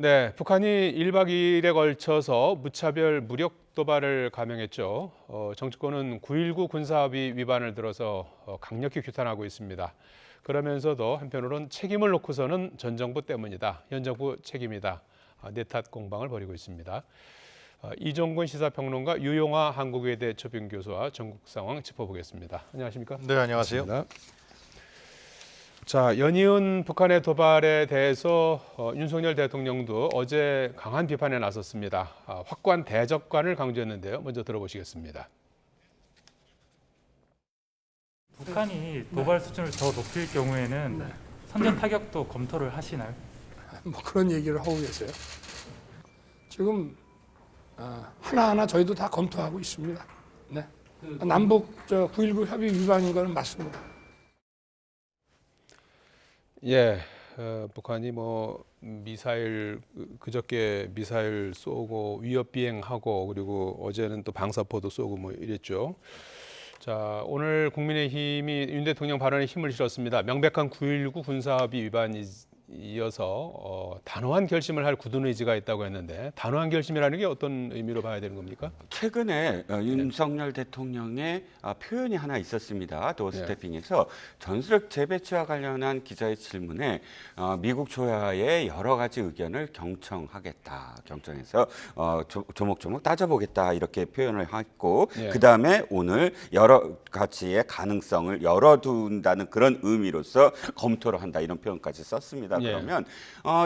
네, 북한이 1박 2일에 걸쳐서 무차별 무력 도발을 감행했죠. 정치권은 9.19 군사합의 위반을 들어서 강력히 규탄하고 있습니다. 그러면서도 한편으로는 책임을 놓고서는 전 정부 때문이다, 현 정부 책임이다, 내탓 공방을 벌이고 있습니다. 이종근 시사평론가, 유용화 한국외대 초빙교수와 전국 상황 짚어보겠습니다. 안녕하십니까? 네, 안녕하세요. 반갑습니다. 자, 연이은 북한의 도발에 대해서 윤석열 대통령도 어제 강한 비판에 나섰습니다. 확고한 대적관을 강조했는데요. 먼저 들어보시겠습니다. 북한이 도발 수준을 더 높일 경우에는 선제 타격도 검토를 하시나요? 뭐 그런 얘기를 하고 계세요. 지금 하나하나 저희도 다 검토하고 있습니다. 네. 남북 9.19 협의 위반인 거는 맞습니다. 예, 북한이 미사일 그저께 미사일 쏘고 위협 비행하고 그리고 어제는 또 방사포도 쏘고 이랬죠. 자, 오늘 국민의힘이 윤 대통령 발언에 힘을 실었습니다. 명백한 9.19 군사합의 위반이 이어서 단호한 결심을 할 굳은 의지가 있다고 했는데, 단호한 결심이라는 게 어떤 의미로 봐야 되는 겁니까? 최근에 윤석열 대통령의 표현이 하나 있었습니다. 도어스태핑에서 전술핵 재배치와 관련한 기자의 질문에 미국 조야의 여러 가지 의견을 경청하겠다, 경청해서 조목조목 따져보겠다 이렇게 표현을 했고, 그다음에 오늘 여러 가지의 가능성을 열어둔다는 그런 의미로서 검토를 한다 이런 표현까지 썼습니다. 그러면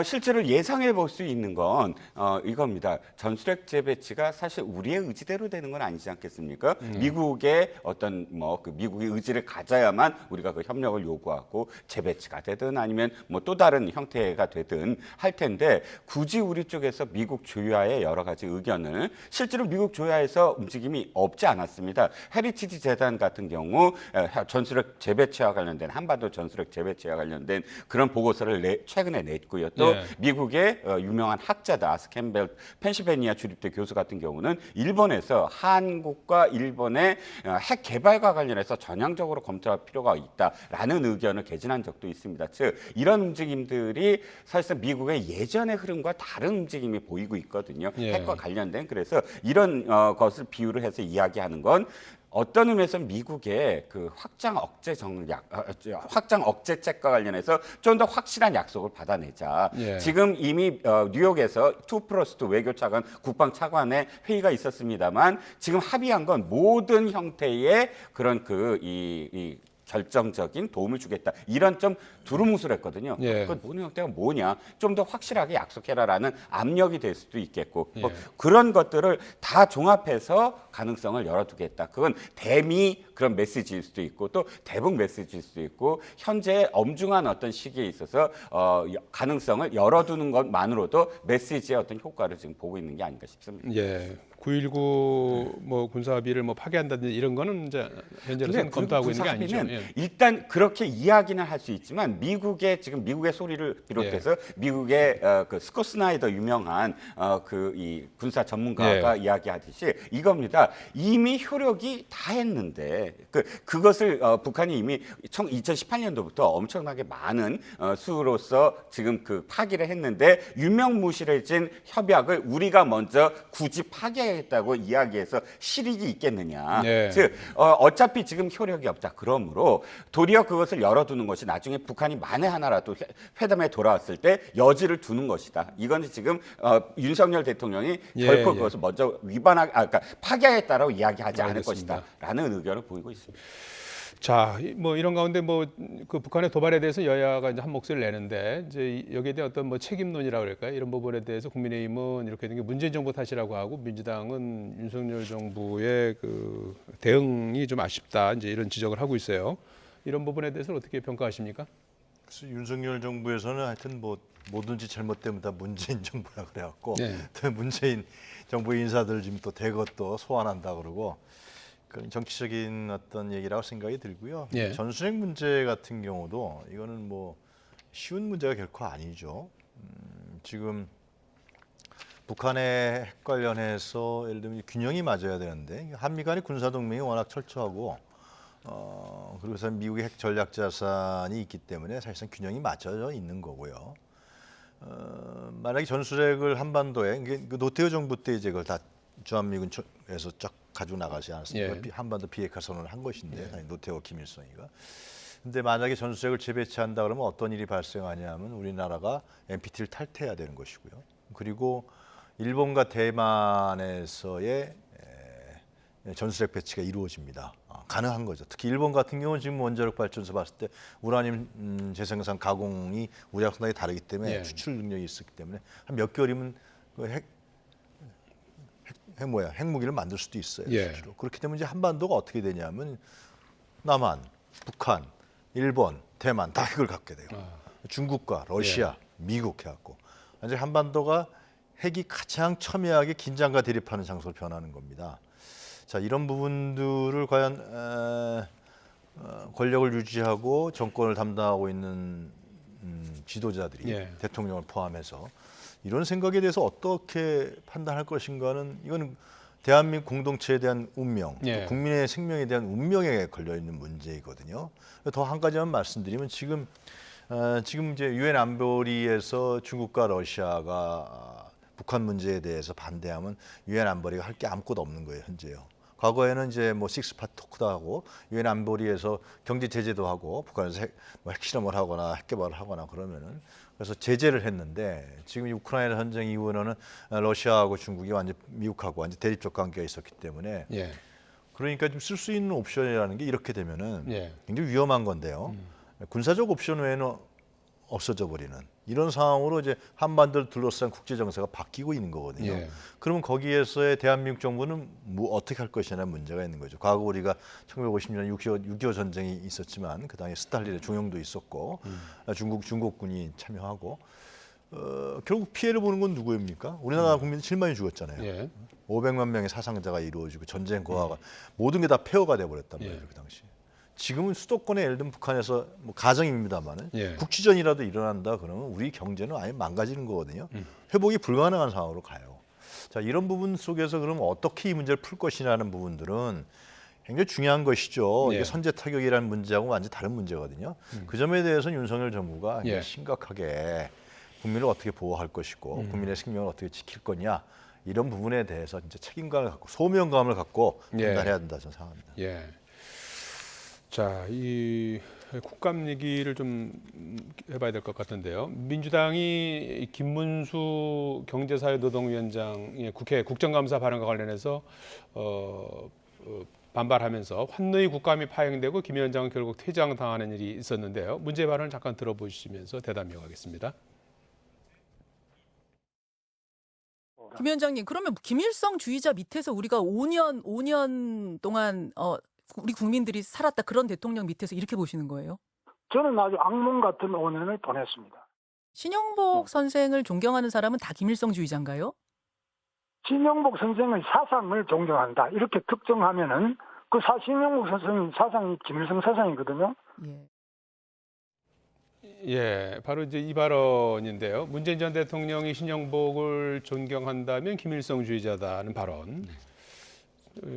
실제로 예상해 볼 수 있는 건 이겁니다. 전술핵 재배치가 사실 우리의 의지대로 되는 건 아니지 않겠습니까? 미국의 어떤 그 미국의 의지를 가져야만 우리가 그 협력을 요구하고 재배치가 되든 아니면 또 다른 형태가 되든 할 텐데, 굳이 우리 쪽에서 미국 조야의 여러 가지 의견을, 실제로 미국 조야에서 움직임이 없지 않았습니다. 헤리티지 재단 같은 경우 전술핵 재배치와 관련된, 한반도 전술핵 재배치와 관련된 그런 보고서를 최근에 냈고요. 또 미국의 유명한 학자다, 아스 캠벨 펜실베니아 주립대 교수 같은 경우는 일본에서 한국과 일본의 핵 개발과 관련해서 전향적으로 검토할 필요가 있다라는 의견을 개진한 적도 있습니다. 즉 이런 움직임들이 사실상 미국의 예전의 흐름과 다른 움직임이 보이고 있거든요. 핵과 관련된. 그래서 이런 것을 비유를 해서 이야기하는 건 어떤 의미에서 미국의 그 확장 억제책과 관련해서 좀 더 확실한 약속을 받아내자. 지금 이미 뉴욕에서 2+2 외교차관 국방차관의 회의가 있었습니다만, 지금 합의한 건 모든 형태의 그런 이 결정적인 도움을 주겠다, 이런 좀 두루뭉술했거든요. 그 모든 형태가 뭐냐, 좀 더 확실하게 약속해라라는 압력이 될 수도 있겠고, 그런 것들을 다 종합해서 가능성을 열어두겠다. 그건 대미 그런 메시지일 수도 있고 또 대북 메시지일 수도 있고, 현재 엄중한 어떤 시기에 있어서 가능성을 열어두는 것만으로도 메시지의 어떤 효과를 지금 보고 있는 게 아닌가 싶습니다. 9.19 군사합의를 파기한다든지 이런 거는 이제 현재로서는 검토하고 있는 게 아니죠. 일단 그렇게 이야기는 할 수 있지만, 미국의 소리를 비롯해서 미국의 그 스콧 스나이더 유명한 이 군사 전문가가 이야기하듯이 이겁니다. 이미 효력이 다 했는데 그것을 북한이 이미 2018년도부터 엄청나게 많은 수로서 지금 파기를 했는데, 유명무실해진 협약을 우리가 먼저 굳이 파기하겠다고 이야기해서 실익이 있겠느냐. 즉 어차피 지금 효력이 없다. 그러므로 도리어 그것을 열어두는 것이 나중에 북한이 만에 하나라도 회담에 돌아왔을 때 여지를 두는 것이다. 이건 지금 윤석열 대통령이 결코 그것을 먼저 그러니까 파기하겠다라고 이야기하지 않을 것이다라는 의견을 보이고 있습니다. 자, 이런 가운데 그 북한의 도발에 대해서 여야가 이제 한 목소리를 내는데, 이제 여기에 대한 어떤 책임론이라고 그럴까요? 이런 부분에 대해서 국민의힘은 이렇게 된 게 문재인 정부 탓이라고 하고, 민주당은 윤석열 정부의 그 대응이 좀 아쉽다, 이제 이런 지적을 하고 있어요. 이런 부분에 대해서는 어떻게 평가하십니까? 그래서 윤석열 정부에서는 하여튼 뭐든지 잘못되면 다 문재인 정부라 그래갖고 또 문재인 정부 인사들 지금 또 대거 또 소환한다 그러고, 그런 정치적인 어떤 얘기라고 생각이 들고요. 전술핵 문제 같은 경우도 이거는 쉬운 문제가 결코 아니죠. 지금 북한의 핵 관련해서 예를 들면 균형이 맞아야 되는데, 한미 간의 군사 동맹이 워낙 철저하고 그리고 미국의 핵 전략 자산이 있기 때문에 사실상 균형이 맞춰져 있는 거고요. 만약에 전술핵을 한반도에 그 노태우 정부 때 이제 그걸 다 주한미군에서 쫙 가지고 나가지 않았습니까? 예. 한반도 비핵화 선언을 한 것인데 노태우 김일성이가. 근데 만약에 전술핵을 재배치한다 그러면 어떤 일이 발생하냐면 우리나라가 NPT를 탈퇴해야 되는 것이고요. 그리고 일본과 대만에서의 전술핵 배치가 이루어집니다. 가능한 거죠. 특히 일본 같은 경우는 지금 원자력 발전소 봤을 때 우라늄 재생산 가공이 우리하고 상당히 다르기 때문에 예. 수출 능력이 있었기 때문에 한 몇 개월이면 그 핵무기를 만들 수도 있어요. 예. 실제로. 그렇기 때문에 이제 한반도가 어떻게 되냐면 남한, 북한, 일본, 대만 다 핵을 갖게 돼요. 중국과 러시아, 미국 해갖고 이제 한반도가 핵이 가장 첨예하게 긴장과 대립하는 장소로 변하는 겁니다. 자, 이런 부분들을 과연 권력을 유지하고 정권을 담당하고 있는 지도자들이 예. 대통령을 포함해서 이런 생각에 대해서 어떻게 판단할 것인가는 이거는 대한민국 공동체에 대한 운명, 예. 또 국민의 생명에 대한 운명에 걸려 있는 문제이거든요. 더 한 가지만 말씀드리면 지금 이제 유엔 안보리에서 중국과 러시아가 북한 문제에 대해서 반대하면 유엔 안보리가 할 게 아무것도 없는 거예요, 현재요. 과거에는 이제 뭐 식스파트 토크도 하고 유엔 안보리에서 경제 제재도 하고 북한에서 핵실험을 하거나 핵 개발을 하거나 그러면은 그래서 제재를 했는데 지금 우크라이나 전쟁 이후에는 러시아하고 중국이 완전 미국하고 완전 대립적 관계가 있었기 때문에 예. 그러니까 좀 쓸 수 있는 옵션이라는 게 이렇게 되면은 예. 굉장히 위험한 건데요. 군사적 옵션 외에는 없어져 버리는 이런 상황으로 이제 한반도를 둘러싼 국제 정세가 바뀌고 있는 거거든요. 예. 그러면 거기에서의 대한민국 정부는 뭐 어떻게 할 것이냐는 문제가 있는 거죠. 과거 우리가 1950년 6.25 전쟁이 있었지만 그 당시에 스탈린의 종용도 있었고 중국군이 참여하고 결국 피해를 보는 건 누구입니까? 우리나라 국민 7만이 죽었잖아요. 예. 500만 명의 사상자가 이루어지고 전쟁 고아가 모든 게 다 폐허가 돼버렸단 말이에요. 예. 그 당시. 지금은 수도권에 예를 들면 북한에서 뭐 가정입니다만은 예. 국지전이라도 일어난다 그러면 우리 경제는 아예 망가지는 거거든요. 회복이 불가능한 상황으로 가요. 자, 이런 부분 속에서 그러면 어떻게 이 문제를 풀 것이냐는 부분들은 굉장히 중요한 것이죠. 예. 이게 선제 타격이라는 문제하고 완전히 다른 문제거든요. 그 점에 대해서는 윤석열 정부가 예. 심각하게 국민을 어떻게 보호할 것이고 국민의 생명을 어떻게 지킬 거냐 이런 부분에 대해서 이제 책임감을 갖고 소명감을 갖고 예. 판단해야 된다 저는 생각합니다. 예. 자, 이 국감 얘기를 좀 해봐야 될 것 같은데요. 민주당이 김문수 경제사회노동위원장의 국회 국정감사 발언과 관련해서 반발하면서 환노위 국감이 파행되고 김 위원장은 결국 퇴장당하는 일이 있었는데요. 문제 발언을 잠깐 들어보시면서 대답 이어가겠습니다. 김 위원장님, 그러면 김일성 주의자 밑에서 우리가 5년 동안 우리 국민들이 살았다 그런 대통령 밑에서 이렇게 보시는 거예요? 저는 아주 악몽 같은 5년을 보냈습니다. 신영복 선생을 존경하는 사람은 다 김일성 주의자인가요? 신영복 선생의 사상을 존경한다. 이렇게 특정하면은 그 신영복 선생 사상이 김일성 사상이거든요. 예. 예, 바로 이제 이 발언인데요. 문재인 전 대통령이 신영복을 존경한다면 김일성주의자다는 발언.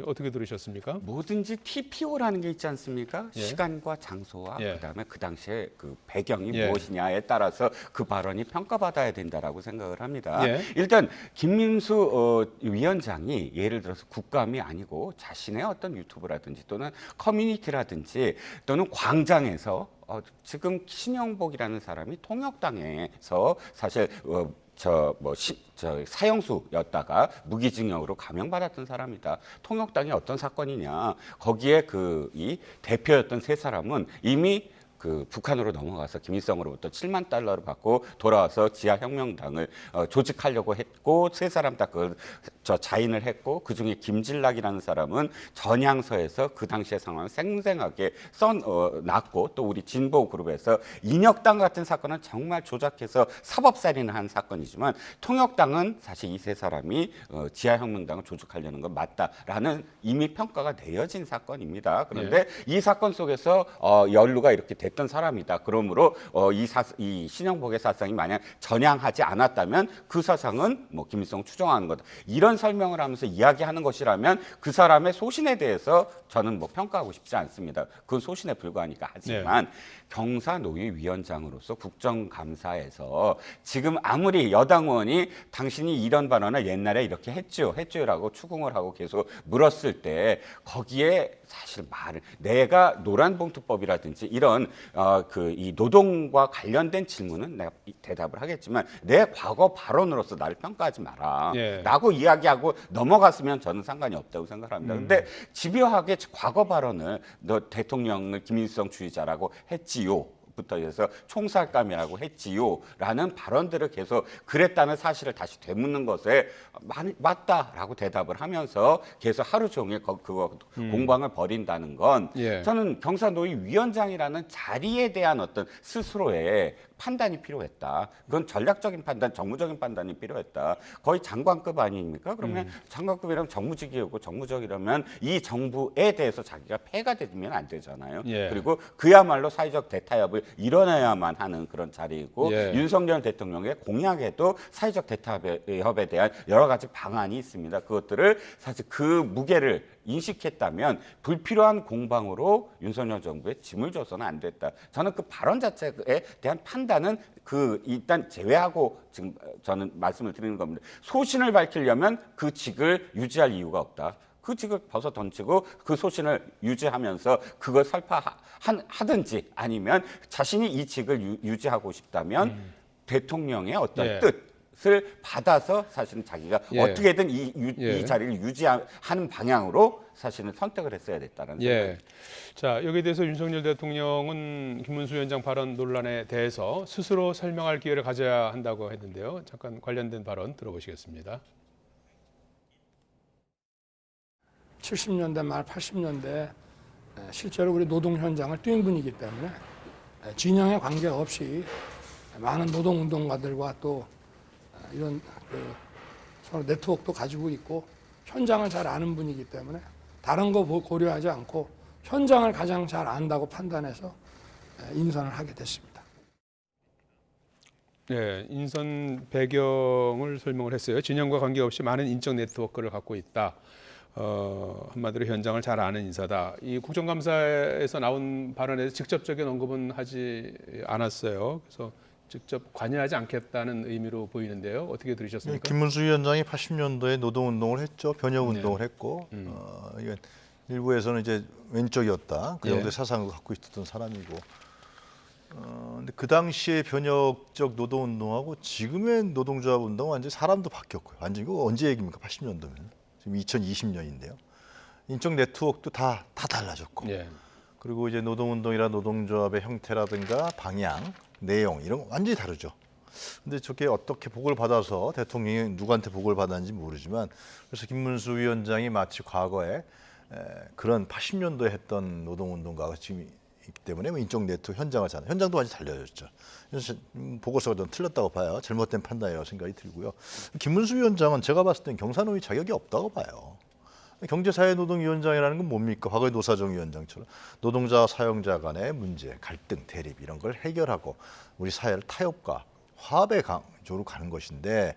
어떻게 들으셨습니까? 뭐든지 TPO라는 게 있지 않습니까? 예. 시간과 장소와 예. 그다음에 그 당시에 그 배경이 예. 무엇이냐에 따라서 그 발언이 평가받아야 된다라고 생각을 합니다. 예. 일단 김민수 위원장이 예를 들어서 국감이 아니고 자신의 어떤 유튜브라든지 또는 커뮤니티라든지 또는 광장에서 지금 신영복이라는 사람이 통역당에서 사실 사형수였다가 무기징역으로 감형받았던 사람이다. 통역당이 어떤 사건이냐. 거기에 이 대표였던 세 사람은 이미 북한으로 넘어가서 김일성으로부터 7만 달러를 받고 돌아와서 지하혁명당을 조직하려고 했고 세 사람 다 자인을 했고 그중에 김진락이라는 사람은 전향서에서 그 당시의 상황을 생생하게 써놨고 또 우리 진보그룹에서 인혁당 같은 사건은 정말 조작해서 사법살인을 한 사건이지만 통역당은 사실 이 세 사람이 지하혁명당을 조직하려는 건 맞다라는 이미 평가가 내려진 사건입니다. 그런데 이 사건 속에서 연루가 이렇게 됐던 사람이다. 그러므로 이 신영복의 사상이 만약 전향하지 않았다면 그 사상은 김일성 추정하는 거다. 이런 이런 설명을 하면서 이야기하는 것이라면 그 사람의 소신에 대해서 저는 뭐 평가하고 싶지 않습니다. 그건 소신에 불과하니까. 하지만 경사노위위원장으로서 국정감사에서 지금 아무리 여당 의원이 당신이 이런 발언을 옛날에 이렇게 했죠라고 추궁을 하고 계속 물었을 때 거기에 사실 말을 내가 노란봉투법이라든지 이런 이 노동과 관련된 질문은 내가 대답을 하겠지만 내 과거 발언으로서 나를 평가하지 마라 라고 이야기하고 넘어갔으면 저는 상관이 없다고 생각합니다. 근데 집요하게 과거 발언을 너 대통령을 김일성 주의자라고 했지요 부터 해서 총살감이라고 했지요라는 발언들을 계속 그랬다는 사실을 다시 되묻는 것에 맞다라고 대답을 하면서 계속 하루 종일 그거 공방을 벌인다는 건 저는 경사노위 위원장이라는 자리에 대한 어떤 스스로의 판단이 필요했다. 그건 전략적인 판단, 정무적인 판단이 필요했다. 거의 장관급 아닙니까? 그러면 장관급이라면 정무직이고 정무적이라면 이 정부에 대해서 자기가 폐가 되면 안 되잖아요. 그리고 그야말로 사회적 대타협을 이뤄내야만 하는 그런 자리이고 윤석열 대통령의 공약에도 사회적 대타협에 대한 여러 가지 방안이 있습니다. 그것들을 사실 그 무게를 인식했다면 불필요한 공방으로 윤석열 정부에 짐을 줘서는 안 됐다. 저는 그 발언 자체에 대한 판단은 일단 제외하고 지금 저는 말씀을 드리는 겁니다. 소신을 밝히려면 그 직을 유지할 이유가 없다. 그 직을 벗어 던지고 그 소신을 유지하면서 그걸 설파하든지 아니면 자신이 이 직을 유지하고 싶다면 대통령의 어떤 뜻을 받아서 사실은 자기가 어떻게든 이 자리를 유지하는 방향으로 사실은 선택을 했어야 됐다는 생각입니다. 자, 여기에 대해서 윤석열 대통령은 김문수 위원장 발언 논란에 대해서 스스로 설명할 기회를 가져야 한다고 했는데요. 잠깐 관련된 발언 들어보시겠습니다. 70년대 말 80년대 실제로 우리 노동 현장을 뛴 분이기 때문에 진영에 관계없이 많은 노동운동가들과 또 이런 서로 네트워크도 가지고 있고 현장을 잘 아는 분이기 때문에 다른 거 고려하지 않고 현장을 가장 잘 안다고 판단해서 인선을 하게 됐습니다. 인선 배경을 설명을 했어요. 진영과 관계없이 많은 인적 네트워크를 갖고 있다. 한마디로 현장을 잘 아는 인사다. 이 국정감사에서 나온 발언에서 직접적인 언급은 하지 않았어요. 그래서 직접 관여하지 않겠다는 의미로 보이는데요. 어떻게 들으셨습니까? 김문수 위원장이 80년도에 노동운동을 했죠. 변혁운동을 했고 이건 일부에서는 이제 왼쪽이었다. 그 정도의 사상을 갖고 있었던 사람이고 근데 그 당시의 변혁적 노동운동하고 지금의 노동조합운동은 완전히 사람도 바뀌었고요. 완전히 이거 언제 얘기입니까? 80년도면. 지금 2020년인데요. 인적 네트워크도 다 달라졌고 그리고 이제 노동운동이나 노동조합의 형태라든가 방향, 내용 이런 거 완전히 다르죠. 근데 저게 어떻게 보고를 받아서 대통령이 누구한테 보고를 받았는지 모르지만 그래서 김문수 위원장이 마치 과거에 그런 80년도에 했던 노동운동가가 지금 있기 때문에 인적 네트워크 현장을 잘 현장도 완전히 달라졌죠. 그래서 보고서가 좀 틀렸다고 봐요. 잘못된 판단이라고 생각이 들고요. 김문수 위원장은 제가 봤을 땐 경사노위 자격이 없다고 봐요. 경제사회노동위원장이라는 건 뭡니까? 과거의 노사정 위원장처럼 노동자와 사용자 간의 문제, 갈등, 대립 이런 걸 해결하고 우리 사회를 타협과 화합의 강조로 가는 것인데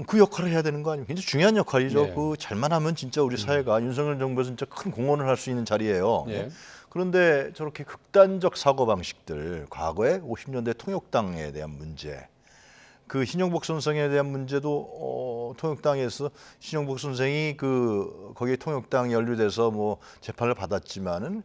그 역할을 해야 되는 거 아닙니까? 굉장히 중요한 역할이죠. 그 잘만 하면 진짜 우리 사회가 윤석열 정부에서 진짜 큰 공헌을 할 수 있는 자리예요. 그런데 저렇게 극단적 사고방식들, 과거에 50년대 통역당에 대한 문제, 그 신영복 선생에 대한 문제도 통역당에서 신영복 선생이 거기에 통역당 연루돼서 뭐 재판을 받았지만은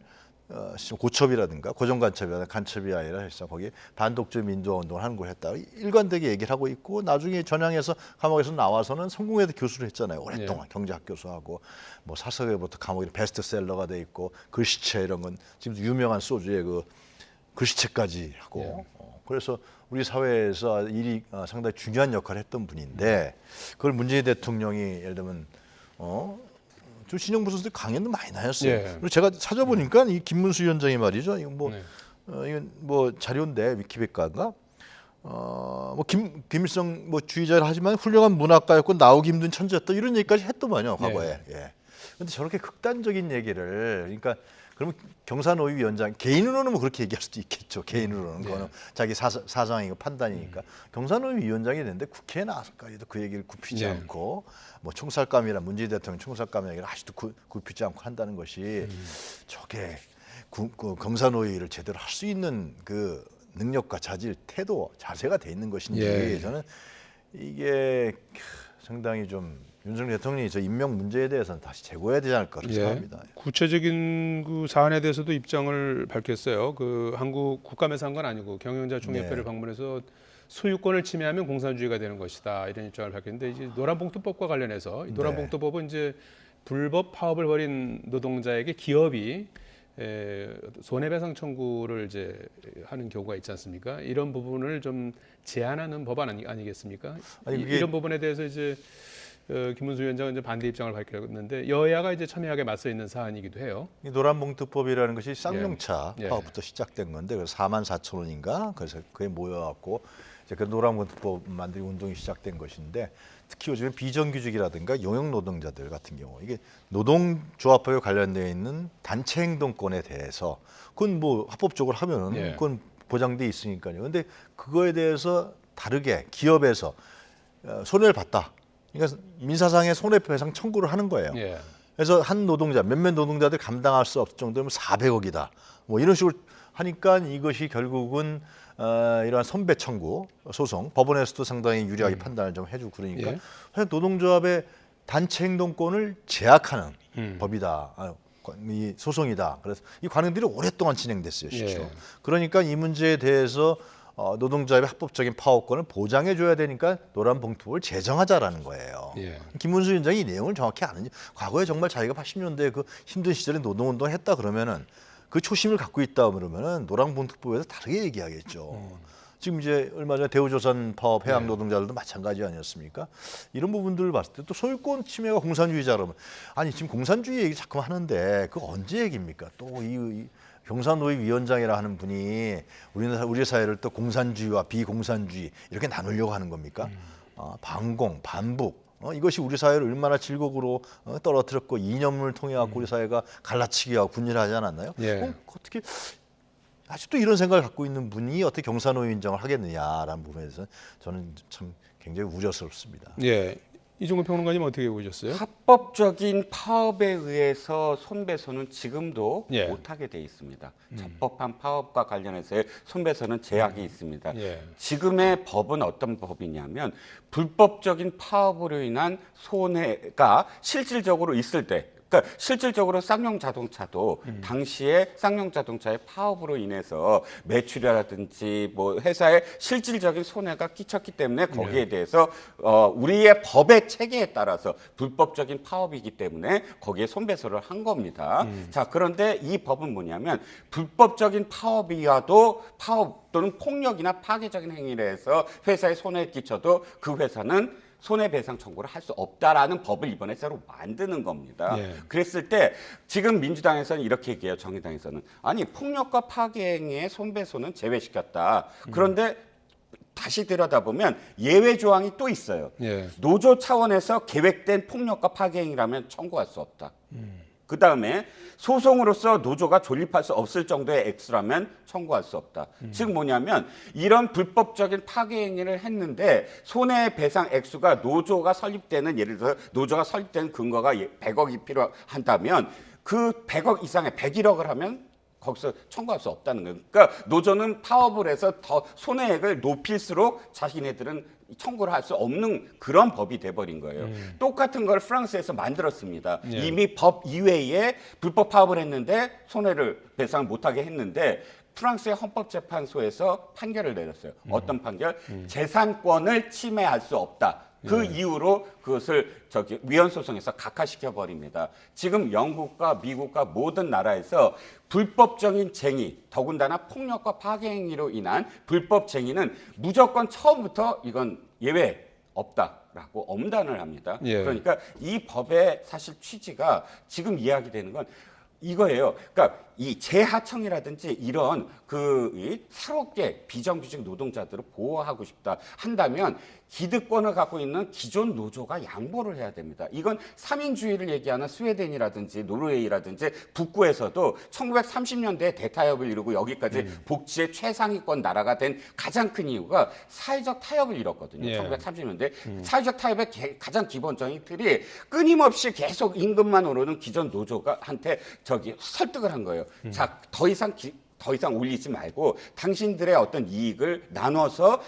고첩이라든가 고정간첩이라든가 간첩이 아니라 해서 거기 반독점 민주화운동을 하는 걸 했다. 일관되게 얘기를 하고 있고 나중에 전향해서 감옥에서 나와서는 성공회대 교수를 했잖아요. 오랫동안 경제학 교수하고 뭐 사서회부터 감옥에 베스트셀러가 돼 있고 글씨체 이런 건 지금 유명한 소주의 그 글씨체까지 하고 그래서 우리 사회에서 일이 상당히 중요한 역할을 했던 분인데 그걸 문재인 대통령이 예를 들면 좀 신영복 선수 강연도 많이 다녔어요. 그리고 제가 찾아보니까 이 김문수 위원장이 말이죠. 이건 이건 뭐 자료인데 위키백과인가? 뭐 김일성 뭐 주의자를 하지만 훌륭한 문학가였고 나오기 힘든 천재였다 이런 얘기까지 했더만요 과거에. 근데 저렇게 극단적인 얘기를 그러니까 그러면 경사노위 위원장 개인으로는 뭐 그렇게 얘기할 수도 있겠죠. 개인으로는 그거는 자기 사정이고 판단이니까. 경사노위 위원장이 됐는데 국회에 나와서까지도 그 얘기를 굽히지 않고 뭐 총살감이라 문재인 대통령 총살감 얘기를 아직도 굽히지 않고 한다는 것이 저게 그 경사노위를 제대로 할 수 있는 그 능력과 자질, 태도, 자세가 돼 있는 것인지 저는 이게 상당히 좀 윤석열 대통령이 저 임명 문제에 대해서는 다시 재고해야 되지 않을까 그렇게 생각합니다. 구체적인 그 사안에 대해서도 입장을 밝혔어요. 그 한국 국감에서 한 건 아니고 경영자 총회를 방문해서 소유권을 침해하면 공산주의가 되는 것이다 이런 입장을 밝혔는데 이제 노란봉투법과 관련해서 이 노란봉투법은 이제 불법 파업을 벌인 노동자에게 기업이 손해배상 청구를 이제 하는 경우가 있지 않습니까? 이런 부분을 좀 제한하는 법안 아니겠습니까? 아니, 이런 부분에 대해서 이제 김문수 위원장은 이제 반대 입장을 밝혔는데 여야가 이제 첨예하게 맞서 있는 사안이기도 해요. 이 노란봉투법이라는 것이 쌍용차 파업부터 시작된 건데 그래서 44,000원인가 그래서 그게 모여갖고 이제 그 노란봉투법 만들기 운동이 시작된 것인데 특히 요즘에 비정규직이라든가 용역 노동자들 같은 경우 이게 노동조합법에 관련되어 있는 단체 행동권에 대해서 그건 뭐 합법적으로 하면은 그건 보장돼 있으니까요. 근데 그거에 대해서 다르게 기업에서 손해를 봤다. 그러니까 민사상의 손해배상 청구를 하는 거예요. 그래서 한 노동자, 몇몇 노동자들 감당할 수 없을 정도면 400억이다. 뭐 이런 식으로 하니까 이것이 결국은 이러한 손배 청구 소송, 법원에서도 상당히 유리하게 판단을 좀 해주고 그러니까 사실 노동조합의 단체 행동권을 제약하는 법이다. 이 소송이다. 그래서 이 관행들이 오랫동안 진행됐어요, 실제로. 그러니까 이 문제에 대해서 노동조합의 합법적인 파업권을 보장해줘야 되니까 노란봉투법을 제정하자라는 거예요. 김문수 위원장이 이 내용을 정확히 아는지 과거에 정말 자기가 80년대 그 힘든 시절에 노동운동을 했다 그러면은 그 초심을 갖고 있다 그러면은 노란봉투법에서 다르게 얘기하겠죠. 지금 이제 얼마 전에 대우조선 파업 해양 노동자들도 마찬가지 아니었습니까? 이런 부분들을 봤을 때 또 소유권 침해가 공산주의자 그러면 아니 지금 공산주의 얘기 자꾸 하는데 그거 언제 얘기입니까? 또 이 경사노위 위원장이라 하는 분이 우리 사회를 또 공산주의와 비공산주의 이렇게 나누려고 하는 겁니까? 반공, 반북 이것이 우리 사회를 얼마나 질곡으로 떨어뜨렸고 이념을 통해 갖고 우리 사회가 갈라치기하고 분열하지 않았나요? 어떻게 아직도 이런 생각을 갖고 있는 분이 어떻게 경사노위 인정을 하겠느냐라는 부분에서 저는 참 굉장히 우려스럽습니다. 이종근 평론가님 어떻게 보셨어요? 합법적인 파업에 의해서 손배소는 지금도 못하게 돼 있습니다. 적법한 파업과 관련해서의 손배소는 제약이 있습니다. 지금의 법은 어떤 법이냐면 불법적인 파업으로 인한 손해가 실질적으로 있을 때 그러니까 실질적으로 쌍용 자동차도 당시에 쌍용 자동차의 파업으로 인해서 매출이라든지 뭐 회사에 실질적인 손해가 끼쳤기 때문에 거기에 대해서 우리의 법의 체계에 따라서 불법적인 파업이기 때문에 거기에 손배소를 한 겁니다. 자, 그런데 이 법은 뭐냐면 불법적인 파업이어도 파업 또는 폭력이나 파괴적인 행위를 해서 회사에 손해를 끼쳐도 그 회사는 손해배상 청구를 할 수 없다라는 법을 이번에 새로 만드는 겁니다. 그랬을 때 지금 민주당에서는 이렇게 얘기해요. 정의당에서는. 아니 폭력과 파괴행위의 손배소는 제외시켰다. 그런데 다시 들여다보면 예외 조항이 또 있어요. 노조 차원에서 계획된 폭력과 파괴행위라면 청구할 수 없다. 그 다음에 소송으로서 노조가 존립할 수 없을 정도의 액수라면 청구할 수 없다. 즉 뭐냐면 이런 불법적인 파괴 행위를 했는데 손해배상 액수가 노조가 설립되는 예를 들어 노조가 설립된 근거가 100억이 필요한다면 그 100억 이상의 101억을 하면 거기서 청구할 수 없다는 거예요. 그러니까 노조는 파업을 해서 더 손해액을 높일수록 자기네들은 청구를 할 수 없는 그런 법이 돼버린 거예요. 똑같은 걸 프랑스에서 만들었습니다. 이미 법 이외에 불법 파업을 했는데 손해를 배상 못하게 했는데 프랑스의 헌법재판소에서 판결을 내렸어요. 어떤 판결? 재산권을 침해할 수 없다. 그 이유로 그것을 위헌 소송에서 각하시켜 버립니다. 지금 영국과 미국과 모든 나라에서 불법적인 쟁의, 더군다나 폭력과 파괴 행위로 인한 불법 쟁의는 무조건 처음부터 이건 예외 없다라고 엄단을 합니다. 그러니까 이 법의 사실 취지가 지금 이야기되는 건 이거예요. 그러니까 이 재하청이라든지 이런 이 새롭게 비정규직 노동자들을 보호하고 싶다 한다면 기득권을 갖고 있는 기존 노조가 양보를 해야 됩니다. 이건 삼인주의를 얘기하는 스웨덴이라든지 노르웨이라든지 북구에서도 1930년대에 대타협을 이루고 여기까지 복지의 최상위권 나라가 된 가장 큰 이유가 사회적 타협을 이뤘거든요. 예. 1930년대 사회적 타협의 가장 기본적인 틀이 끊임없이 계속 임금만 오르는 기존 노조가한테 설득을 한 거예요. 자, 더 이상 올리지 말고 당신들의 어떤 이익을 나눠서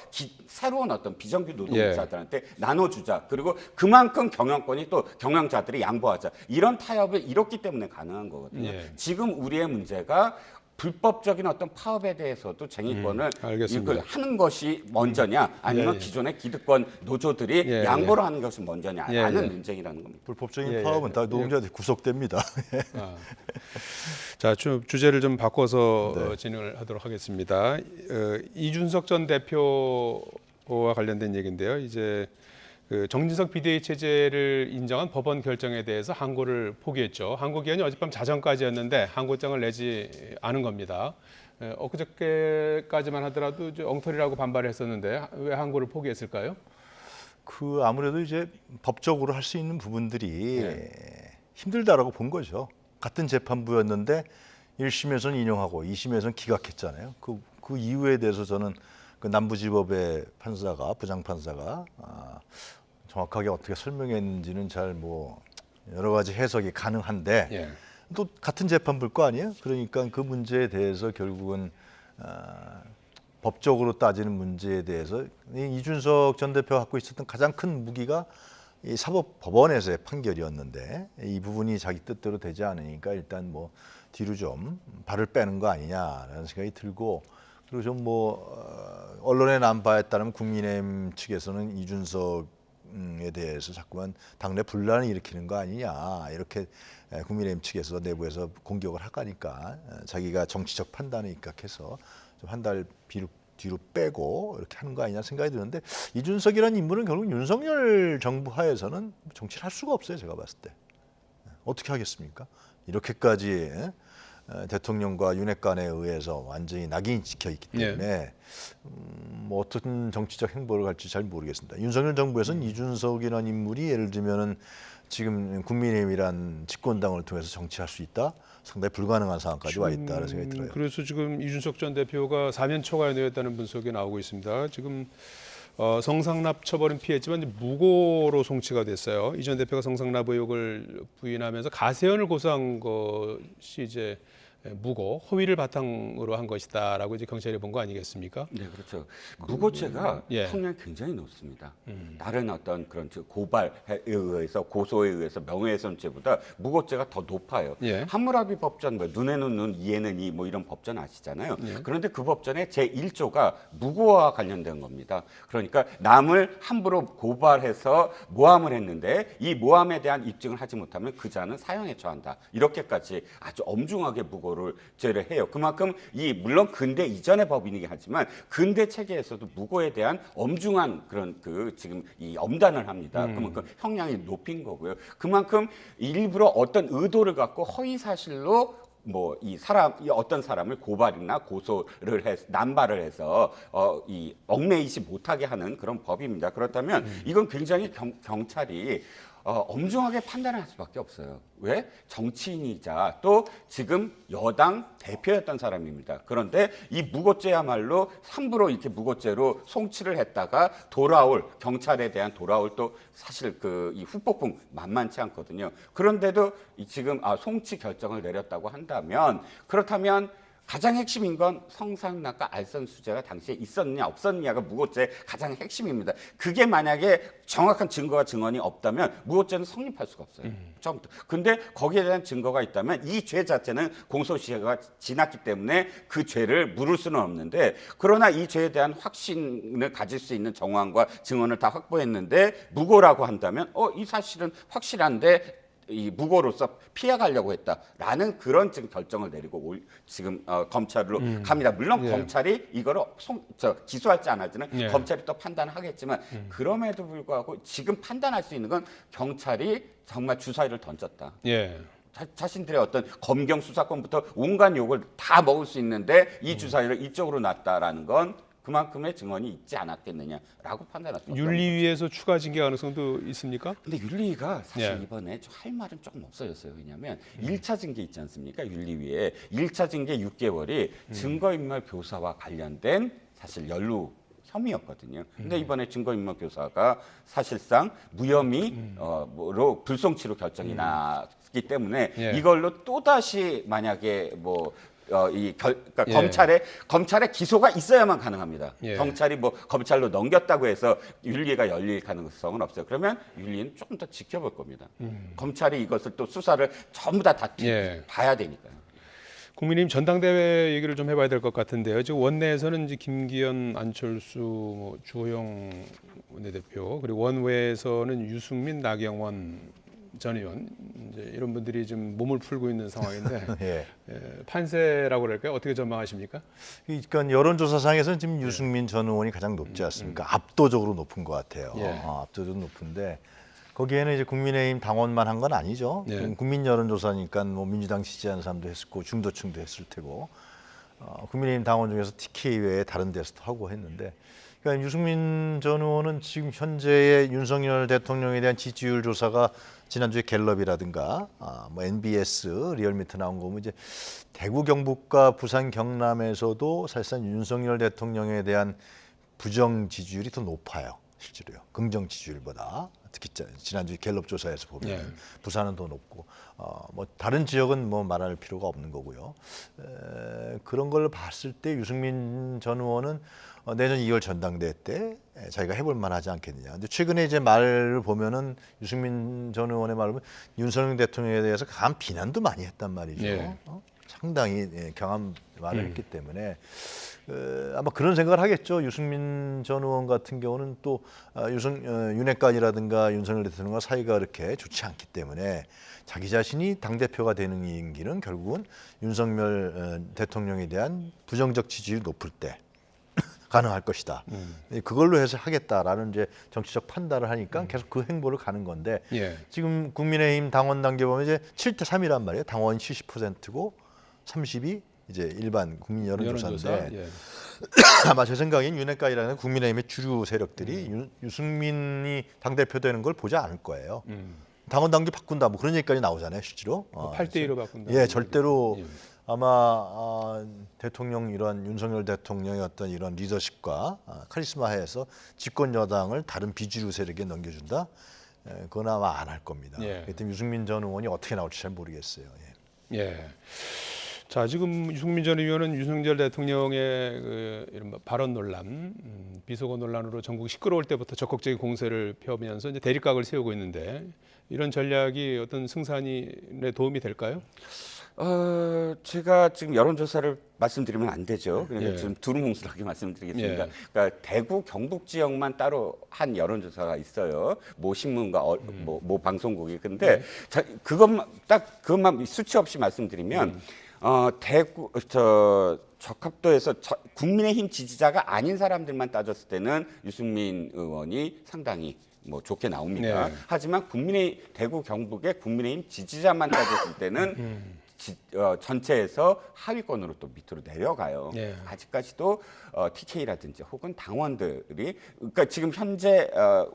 새로운 어떤 비정규 노동자들한테 나눠주자. 그리고 그만큼 경영권이 또 경영자들이 양보하자. 이런 타협을 이뤘기 때문에 가능한 거거든요. 예. 지금 우리의 문제가 불법적인 어떤 파업에 대해서도 쟁의권을 알겠습니다. 이걸 하는 것이 먼저냐 아니면 예, 예. 기존의 기득권 노조들이 예, 양보를 하는 것이 먼저냐 예, 라는 예. 논쟁이라는 겁니다. 불법적인 예, 예. 파업은 다 노동자들이 구속됩니다. 아. 자, 주제를 좀 바꿔서 네. 진행을 하도록 하겠습니다. 이준석 전 대표와 관련된 얘기인데요. 이제 그 정진석 비대위 체제를 인정한 법원 결정에 대해서 항고를 포기했죠. 항고 기한이 어젯밤 자정까지였는데 항고장을 내지 않은 겁니다. 엊그저께까지만 하더라도 이제 엉터리라고 반발을 했었는데 왜 항고를 포기했을까요? 아무래도 이제 법적으로 할 수 있는 부분들이 네. 힘들다라고 본 거죠. 같은 재판부였는데 1심에서는 인용하고 2심에서는 기각했잖아요. 그 이유에 대해서 저는 그 남부지법의 부장판사가 정확하게 어떻게 설명했는지는 잘 여러 가지 해석이 가능한데 예. 또 같은 재판부일 거 아니에요? 그러니까 그 문제에 대해서 결국은 법적으로 따지는 문제에 대해서 이준석 전 대표가 갖고 있었던 가장 큰 무기가 이 사법법원에서의 판결이었는데 이 부분이 자기 뜻대로 되지 않으니까 일단 뒤로 좀 발을 빼는 거 아니냐라는 생각이 들고 그리고 좀 언론에 난바에 따르면 국민의힘 측에서는 이준석에 대해서 자꾸만 당내 분란을 일으키는 거 아니냐 이렇게 국민의힘 측에서 내부에서 공격을 하니까 자기가 정치적 판단에 입각해서 좀 한 달 뒤로 빼고 이렇게 하는 거 아니냐 생각이 드는데 이준석이라는 인물은 결국 윤석열 정부 하에서는 정치를 할 수가 없어요. 제가 봤을 때. 어떻게 하겠습니까? 이렇게까지 대통령과 윤핵 관에 의해서 완전히 낙인이 찍혀 있기 때문에 어떤 정치적 행보를 할지 잘 모르겠습니다. 윤석열 정부에서는 이준석이라는 인물이 예를 들면은 지금 국민의힘이란 집권당을 통해서 정치할 수 있다? 상당히 불가능한 상황까지 와 있다는 생각이 들어요. 그래서 지금 이준석 전 대표가 사면 초과에 놓였다는 분석이 나오고 있습니다. 지금 성상납 처벌은 피했지만 이제 무고로 송치가 됐어요. 이 전 대표가 성상납 의혹을 부인하면서 가세현을 고소한 것이 이제 무고, 허위를 바탕으로 한 것이다라고 이제 경찰이 본 거 아니겠습니까? 네, 그렇죠. 무고죄가 예. 형량이 굉장히 높습니다. 다른 어떤 그런 고발에 의해서 고소에 의해서 명예훼손죄보다 무고죄가 더 높아요. 예. 함무라비 법전, 눈에는 눈, 이에는 이 이런 법전 아시잖아요. 예. 그런데 그 법전의 제1조가 무고와 관련된 겁니다. 그러니까 남을 함부로 고발해서 모함을 했는데 이 모함에 대한 입증을 하지 못하면 그 자는 사형에 처한다. 이렇게까지 아주 엄중하게 무고를 죄를 해요. 그만큼 물론 근대 이전의 법이긴 하지만 근대 체계에서도 무고에 대한 엄중한 그런 지금 이 엄단을 합니다. 그만큼 형량이 높인 거고요. 그만큼 일부러 어떤 의도를 갖고 허위 사실로 이 어떤 사람을 고발이나 고소를 남발을 해서 이 얽매이지 못하게 하는 그런 법입니다. 그렇다면 이건 굉장히 경찰이 엄중하게 판단할 수밖에 없어요. 왜? 정치인이자 또 지금 여당 대표였던 사람입니다. 그런데 이 무고죄야말로 함부로 이렇게 무고죄로 송치를 했다가 경찰에 대한 또 사실 이 후폭풍 만만치 않거든요. 그런데도 지금 송치 결정을 내렸다고 한다면 그렇다면 가장 핵심인 건 성상납과 알선수재가 당시에 있었느냐 없었느냐가 무고죄의 가장 핵심입니다. 그게 만약에 정확한 증거와 증언이 없다면 무고죄는 성립할 수가 없어요. 처음부터. 근데 거기에 대한 증거가 있다면 이 죄 자체는 공소시효가 지났기 때문에 그 죄를 물을 수는 없는데 그러나 이 죄에 대한 확신을 가질 수 있는 정황과 증언을 다 확보했는데 무고라고 한다면 이 사실은 확실한데 이 무고로서 피해가려고 했다라는 그런 지금 결정을 내리고 지금 검찰로 갑니다. 물론 예. 검찰이 이거를 기소할지 안 할지는 예. 검찰이 또 판단하겠지만 그럼에도 불구하고 지금 판단할 수 있는 건 경찰이 정말 주사위를 던졌다. 예. 자신들의 어떤 검경 수사권부터 온갖 욕을 다 먹을 수 있는데 이 주사위를 이쪽으로 놨다라는 건 그만큼의 증언이 있지 않았겠느냐라고 판단할 수 없습니다. 윤리위에서 추가 징계 가능성도 있습니까? 근데 윤리위가 사실 예. 이번에 좀 할 말은 조금 없어졌어요. 왜냐하면 1차 징계 있지 않습니까? 윤리위에 1차 징계 6개월이 증거인멸 교사와 관련된 사실 연루 혐의였거든요. 근데 이번에 증거인멸 교사가 사실상 무혐의로 불송치로 결정이 났기 때문에 예. 이걸로 또 다시 만약에 그러니까 예. 검찰의 기소가 있어야만 가능합니다. 예. 경찰이 뭐 검찰로 넘겼다고 해서 윤리가 열릴 가능성은 없어요. 그러면 윤리는 조금 더 지켜볼 겁니다. 검찰이 이것을 또 수사를 전부 다 예. 봐야 되니까요. 국민의힘 전당대회 얘기를 좀 해봐야 될 것 같은데요. 지금 원내에서는 이제 김기현, 안철수, 주호영 원내대표 그리고 원외에서는 유승민, 나경원 전 의원 이제 이런 분들이 지금 몸을 풀고 있는 상황인데 예. 판세라고 그럴까요? 어떻게 전망하십니까? 그러니까 여론조사상에서는 지금 유승민 전 의원이 가장 높지 않습니까? 압도적으로 높은 것 같아요. 예. 압도적으로 높은데 거기에는 이제 국민의힘 당원만 한 건 아니죠. 예. 국민 여론조사니까 뭐 민주당 지지하는 사람도 했고 중도층도 했을 테고 국민의힘 당원 중에서 TK 외에 다른 데서도 하고 했는데 그러니까 유승민 전 의원은 지금 현재의 윤석열 대통령에 대한 지지율 조사가 지난주에 갤럽이라든가 뭐 NBS 리얼미터 나온 거 보면 이제 대구 경북과 부산 경남에서도 사실상 윤석열 대통령에 대한 부정 지지율이 더 높아요. 실제로요. 긍정 지지율보다 특히 지난주 갤럽 조사에서 보면 예. 부산은 더 높고 뭐 다른 지역은 뭐 말할 필요가 없는 거고요. 그런 걸 봤을 때 유승민 전 의원은 내년 2월 전당대회 때 자기가 해볼 만하지 않겠느냐. 근데 최근에 이제 말을 보면은 유승민 전 의원의 말을 보면 윤석열 대통령에 대해서 강한 비난도 많이 했단 말이죠. 예. 상당히 강한 말을 했기 때문에 아마 그런 생각을 하겠죠. 유승민 전 의원 같은 경우는 또 윤핵관이라든가 윤석열 대통령과 사이가 그렇게 좋지 않기 때문에 자기 자신이 당대표가 되는 임기는 결국은 윤석열 대통령에 대한 부정적 지지율이 높을 때 가능할 것이다. 그걸로 해서 하겠다라는 이제 정치적 판단을 하니까 계속 그 행보를 가는 건데 예. 지금 국민의힘 당원 단계 보면 이제 7대 3이란 말이에요. 당원 70%고 30이 이제 일반 국민 여론조사인데 예. 아마 제 생각엔 윤핵관이라는 국민의힘의 주류 세력들이 유승민이 당대표 되는 걸 보지 않을 거예요. 당원 단계 바꾼다 뭐 그런 얘기까지 나오잖아요. 실제로. 8대2로 바꾼다. 예, 절대로 예. 아마 대통령 이런 윤석열 대통령의 어떤 이런 리더십과 카리스마 하에서 집권 여당을 다른 비주류 세력에 넘겨준다. 그건 아마 안 할 겁니다. 예. 그때 유승민 전 의원이 어떻게 나올지 잘 모르겠어요. 예. 예. 자, 지금 유승민 전 의원은 윤석열 대통령의 그 이른바 발언 논란, 비속어 논란으로 전국 시끄러울 때부터 적극적인 공세를 펴면서 이제 대립각을 세우고 있는데 이런 전략이 어떤 승산에 도움이 될까요? 제가 지금 여론조사를 말씀드리면 안 되죠. 그러니까 예. 지금 두루뭉술하게 말씀드리겠습니다. 예. 그러니까 대구, 경북 지역만 따로 한 여론조사가 있어요. 모 신문과 모 방송국이. 근데 그것만 수치 없이 말씀드리면 대구 적합도에서 국민의힘 지지자가 아닌 사람들만 따졌을 때는 유승민 의원이 상당히 좋게 나옵니다. 네. 하지만 대구 경북의 국민의힘 지지자만 따졌을 때는 전체에서 하위권으로 또 밑으로 내려가요. 네. 아직까지도 TK라든지 혹은 당원들이 그러니까 지금 현재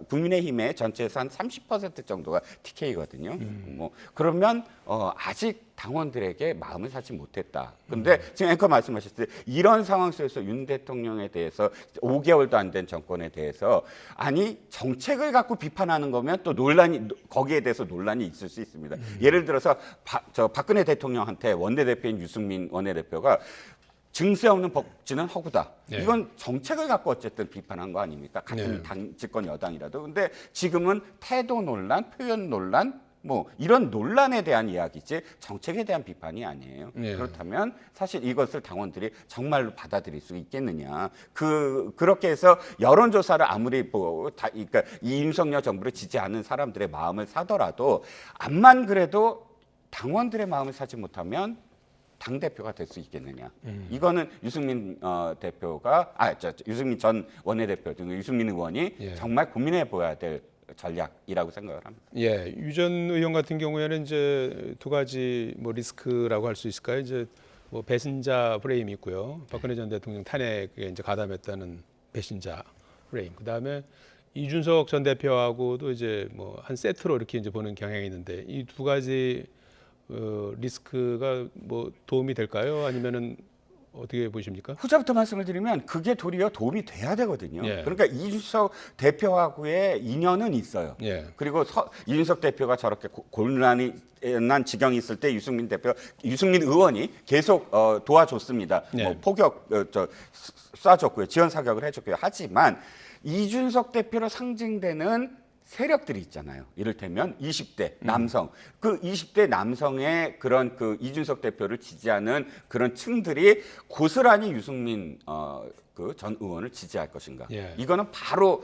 국민의힘의 전체에서 한 30% 정도가 TK거든요. 그러면 아직 당원들에게 마음을 사지 못했다. 근데 지금 앵커 말씀하셨을 때 이런 상황 속에서 윤 대통령에 대해서 5개월도 안 된 정권에 대해서 아니 정책을 갖고 비판하는 거면 또 거기에 대해서 논란이 있을 수 있습니다. 예를 들어서 박근혜 대통령한테 원내대표인 유승민 원내대표가 증세 없는 복지는 허구다. 네. 이건 정책을 갖고 어쨌든 비판한 거 아닙니까? 같은 네. 집권 여당이라도. 근데 지금은 태도 논란, 표현 논란, 이런 논란에 대한 이야기지 정책에 대한 비판이 아니에요. 네. 그렇다면 사실 이것을 당원들이 정말로 받아들일 수 있겠느냐. 그렇게 해서 여론조사를 아무리 그러니까 이 윤석열 정부를 지지하는 사람들의 마음을 사더라도 암만 그래도 당원들의 마음을 사지 못하면 당대표가 될 수 있겠느냐. 이거는 유승민 유승민 전 원내대표 등 유승민 의원이 예. 정말 고민해 보아야 될 전략이라고 생각을 합니다. 예, 유 전 의원 같은 경우에는 이제 두 가지 뭐 리스크라고 할 수 있을까요? 이제 뭐 배신자 프레임이 있고요. 박근혜 전 대통령 탄핵에 이제 가담했다는 배신자 프레임. 그다음에 이준석 전 대표하고도 이제 뭐 한 세트로 이렇게 이제 보는 경향이 있는데 이 두 가지 리스크가 뭐 도움이 될까요? 아니면은 어떻게 보십니까? 후자부터 말씀을 드리면 그게 도리어 도움이 돼야 되거든요. 예. 그러니까 이준석 대표하고의 인연은 있어요. 예. 그리고 이준석 대표가 저렇게 곤란한 지경이 있을 때 유승민 의원이 계속 도와줬습니다. 예. 뭐 포격 쏴줬고요, 지원 사격을 해줬고요. 하지만 이준석 대표로 상징되는 세력들이 있잖아요. 이를테면 20대 남성, 그 20대 남성의 그런 그 이준석 대표를 지지하는 그런 층들이 고스란히 유승민 그 전 의원을 지지할 것인가? 예. 이거는 바로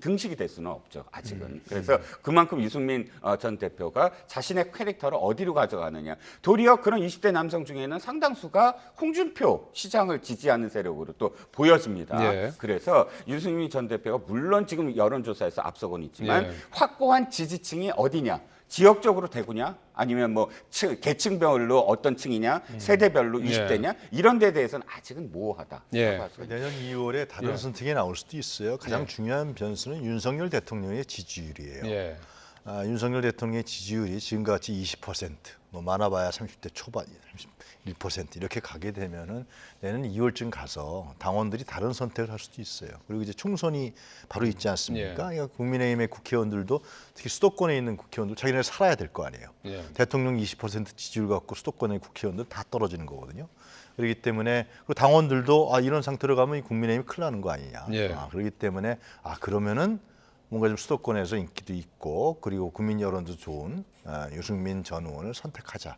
등식이 될 수는 없죠. 아직은. 그래서 그만큼 유승민 전 대표가 자신의 캐릭터를 어디로 가져가느냐. 도리어 그런 20대 남성 중에는 상당수가 홍준표 시장을 지지하는 세력으로 또 보여집니다. 예. 그래서 유승민 전 대표가 물론 지금 여론조사에서 앞서고는 있지만 예. 확고한 지지층이 어디냐? 지역적으로 대구냐? 아니면 뭐 계층별로 어떤 층이냐? 세대별로 20대냐? 이런 데에 대해서는 아직은 모호하다. 예. 내년 2월에 다른 예. 선택이 나올 수도 있어요. 가장 예. 중요한 변수는 윤석열 대통령의 지지율이에요. 예. 윤석열 대통령의 지지율이 지금과 같이 20%, 뭐 많아봐야 30대 초반, 31% 이렇게 가게 되면은 내년 2월쯤 가서 당원들이 다른 선택을 할 수도 있어요. 그리고 이제 총선이 바로 있지 않습니까? 예. 그러니까 국민의힘의 국회의원들도 특히 수도권에 있는 국회의원들 자기네 살아야 될 거 아니에요. 예. 대통령 20% 지지율 갖고 수도권의 국회의원들 다 떨어지는 거거든요. 그렇기 때문에 그리고 당원들도 이런 상태로 가면 국민의힘이 큰일 나는 거 아니냐. 예. 그렇기 때문에 그러면은 뭔가 좀 수도권에서 인기도 있고 그리고 국민 여론도 좋은 유승민 전 의원을 선택하자.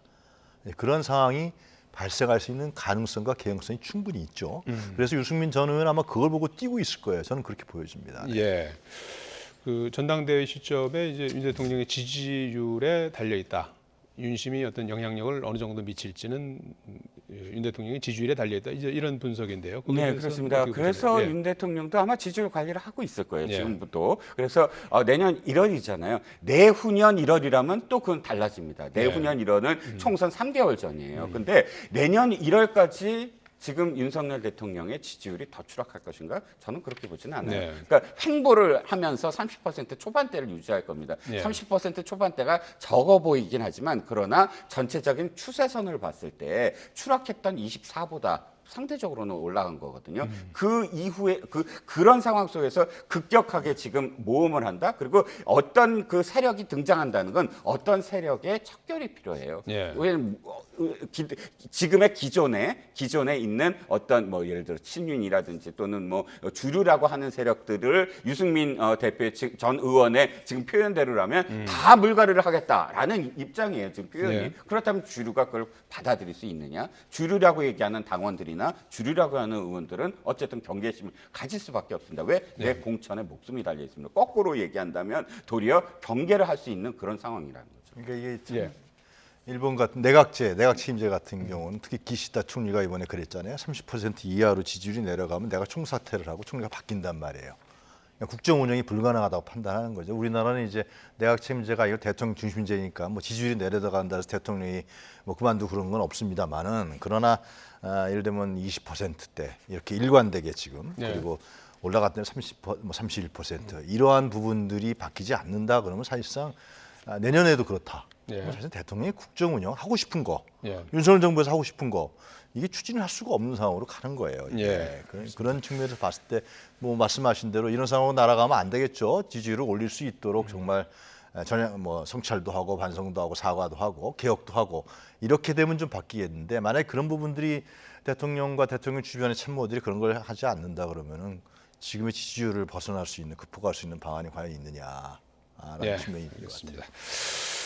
그런 상황이 발생할 수 있는 가능성과 개연성이 충분히 있죠. 그래서 유승민 전 의원은 아마 그걸 보고 뛰고 있을 거예요. 저는 그렇게 보여집니다. 네. 예. 그 전당대회 시점에 이제 윤 대통령의 지지율에 달려 있다. 윤심이 어떤 영향력을 어느 정도 미칠지는 윤 대통령의 지지율에 달려 있다. 이제 이런 분석인데요. 네, 그렇습니다. 그래서 보세요? 예. 윤 대통령도 아마 지지율 관리를 하고 있을 거예요. 예. 지금부터. 그래서 내년 1월이잖아요. 내후년 1월이라면 또 그건 달라집니다. 내후년 1월은 총선 3개월 전이에요. 근데 내년 1월까지 지금 윤석열 대통령의 지지율이 더 추락할 것인가? 저는 그렇게 보지는 않아요. 네. 그러니까 횡보를 하면서 30% 초반대를 유지할 겁니다. 네. 30% 초반대가 적어 보이긴 하지만 그러나 전체적인 추세선을 봤을 때 추락했던 24보다 상대적으로는 올라간 거거든요. 그 이후에 그런 상황 속에서 급격하게 지금 모험을 한다. 그리고 어떤 그 세력이 등장한다는 건 어떤 세력의 척결이 필요해요. 예. 왜냐면 지금의 기존에 있는 어떤 뭐 예를 들어 친윤이라든지 또는 뭐 주류라고 하는 세력들을 유승민 대표의 전 의원의 지금 표현대로라면 다 물갈이를 하겠다라는 입장이에요. 지금 표현이. 네. 그렇다면 주류가 그걸 받아들일 수 있느냐? 주류라고 얘기하는 당원들이나 주류라고 하는 의원들은 어쨌든 경계심을 가질 수밖에 없습니다. 왜? 내 공천에 목숨이 달려 있습니다. 거꾸로 얘기한다면 도리어 경계를 할 수 있는 그런 상황이라는 거죠. 그러니까 이게 참 예. 일본 같은 내각 책임제 같은 경우는 특히 기시다 총리가 이번에 그랬잖아요. 30% 이하로 지지율이 내려가면 내가 총사퇴를 하고 총리가 바뀐단 말이에요. 그러니까 국정 운영이 불가능하다고 판단하는 거죠. 우리나라는 이제 내각 책임제가 이거 대통령 중심제니까 뭐 지지율이 내려간다 해서 대통령이 뭐 그만두고 그런 건 없습니다만은 그러나 예를 들면 20%대 이렇게 일관되게 지금 네. 그리고 올라갔더니 31% 이러한 부분들이 바뀌지 않는다 그러면 사실상 내년에도 그렇다. 예. 사실 대통령이 국정 운영 하고 싶은 거, 예. 윤석열 정부에서 하고 싶은 거 이게 추진을 할 수가 없는 상황으로 가는 거예요. 이게. 예. 그런 측면에서 봤을 때 뭐 말씀하신 대로 이런 상황으로 날아가면 안 되겠죠. 지지율을 올릴 수 있도록 정말 전혀 뭐 성찰도 하고 반성도 하고 사과도 하고 개혁도 하고 이렇게 되면 좀 바뀌겠는데 만약에 그런 부분들이 대통령과 대통령 주변의 참모들이 그런 걸 하지 않는다 그러면은 지금의 지지율을 벗어날 수 있는 극복할 수 있는 방안이 과연 있느냐라는 예. 측면이 있는 것 알겠습니다. 같아요.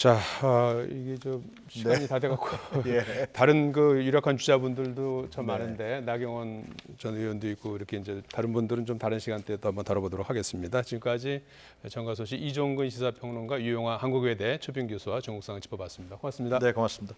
자, 이게 좀 시간이 다 돼갖고 예. 다른 그 유력한 주자분들도 참 네. 많은데 나경원 전 의원도 있고 이렇게 이제 다른 분들은 좀 다른 시간대에 또 한번 다뤄보도록 하겠습니다. 지금까지 정가소시 이종근 시사평론가 유용화 한국외대 초빙 교수와 전국상을 짚어봤습니다. 고맙습니다. 네, 고맙습니다.